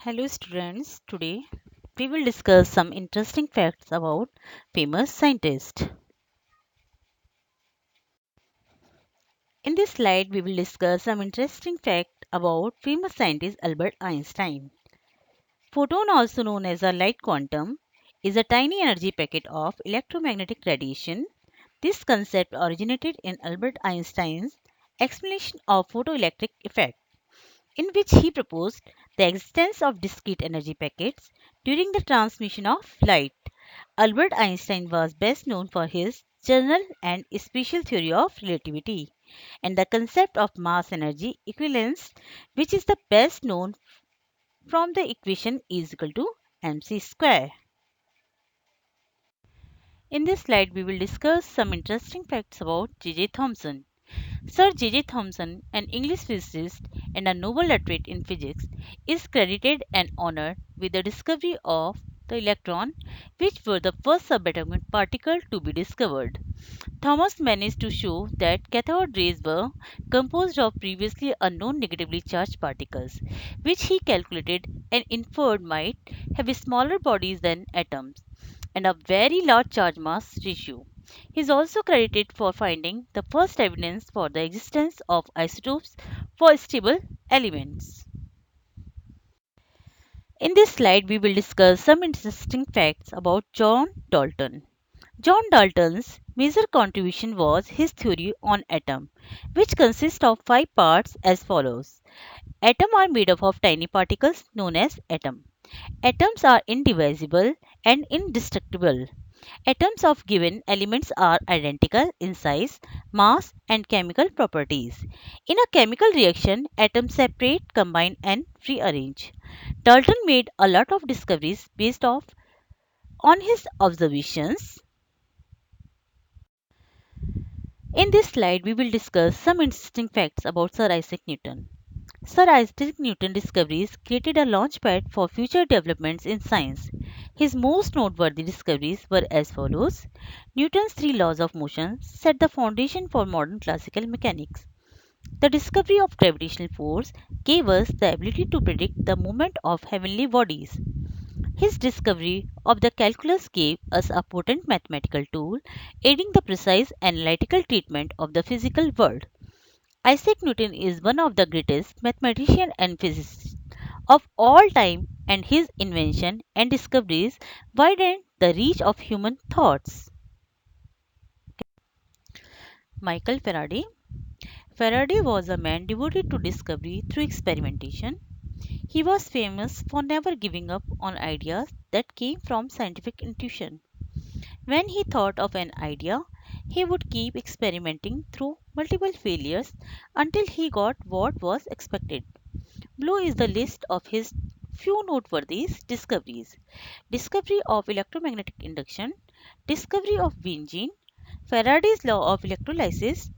Hello students, today we will discuss some interesting facts about famous scientists. In this slide we will discuss some interesting fact about famous scientist Albert Einstein. Photon, also known as a light quantum, is a tiny energy packet of electromagnetic radiation. This concept originated in Albert Einstein's explanation of photoelectric effect, in which he proposed the existence of discrete energy packets during the transmission of light. Albert Einstein was best known for his general and special theory of relativity and the concept of mass energy equivalence, which is the best known from the equation E is equal to mc square. In this slide, we will discuss some interesting facts about J.J. Thomson. Sir J.J. Thomson, an English physicist and a Nobel laureate in physics, is credited and honored with the discovery of the electron, which were the first subatomic particle to be discovered. Thomas managed to show that cathode rays were composed of previously unknown negatively charged particles, which he calculated and inferred might have smaller bodies than atoms and a very large charge mass ratio. He is also credited for finding the first evidence for the existence of isotopes for stable elements. In this slide, we will discuss some interesting facts about John Dalton. John Dalton's major contribution was his theory on atom, which consists of five parts as follows. Atoms are made up of tiny particles known as atom. Atoms are indivisible and indestructible. Atoms of given elements are identical in size, mass, and chemical properties. In a chemical reaction, atoms separate, combine, and rearrange. Dalton made a lot of discoveries based off on his observations. In this slide, we will discuss some interesting facts about Sir Isaac Newton. Sir Isaac Newton's discoveries created a launchpad for future developments in science. His most noteworthy discoveries were as follows. Newton's three laws of motion set the foundation for modern classical mechanics. The discovery of gravitational force gave us the ability to predict the movement of heavenly bodies. His discovery of the calculus gave us a potent mathematical tool aiding the precise analytical treatment of the physical world. Isaac Newton is one of the greatest mathematicians and physicists of all time, and his invention and discoveries widened the reach of human thoughts. Michael Faraday. Faraday was a man devoted to discovery through experimentation. He was famous for never giving up on ideas that came from scientific intuition. When he thought of an idea, he would keep experimenting through multiple failures until he got what was expected. Below is the list of his few noteworthy discoveries. Discovery of electromagnetic induction, discovery of benzene, Faraday's law of electrolysis,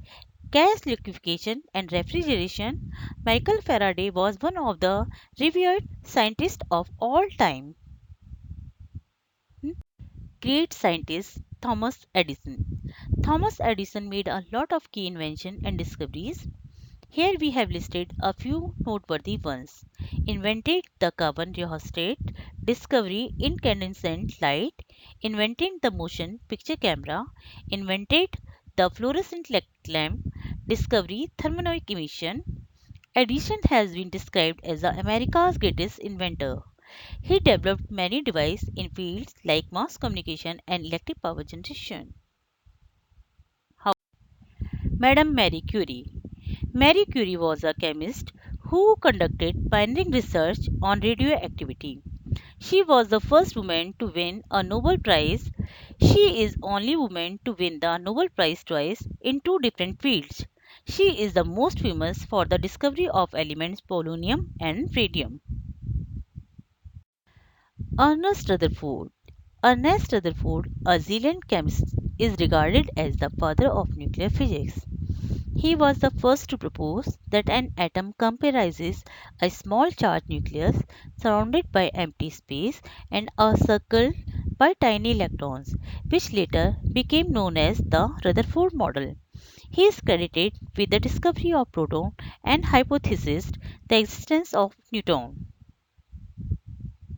gas liquefaction and refrigeration. Michael Faraday was one of the revered scientists of all time. Great scientist Thomas Edison. Thomas Edison made a lot of key inventions and discoveries. Here we have listed a few noteworthy ones. Invented the carbon rheostat, discovery incandescent light, invented the motion picture camera, invented the fluorescent lamp, discovery thermodynamic emission. Edison has been described as America's greatest inventor. He developed many devices in fields like mass communication and electric power generation. How Madame Marie Curie. Marie Curie was a chemist who conducted pioneering research on radioactivity. She was the first woman to win a Nobel Prize. She is only woman to win the Nobel Prize twice in two different fields. She is the most famous for the discovery of elements polonium and radium. Ernest Rutherford. Ernest Rutherford, a Zealand chemist, is regarded as the father of nuclear physics. He was the first to propose that an atom comprises a small charged nucleus surrounded by empty space and encircled by tiny electrons, which later became known as the Rutherford model. He is credited with the discovery of proton and hypothesized the existence of neutron.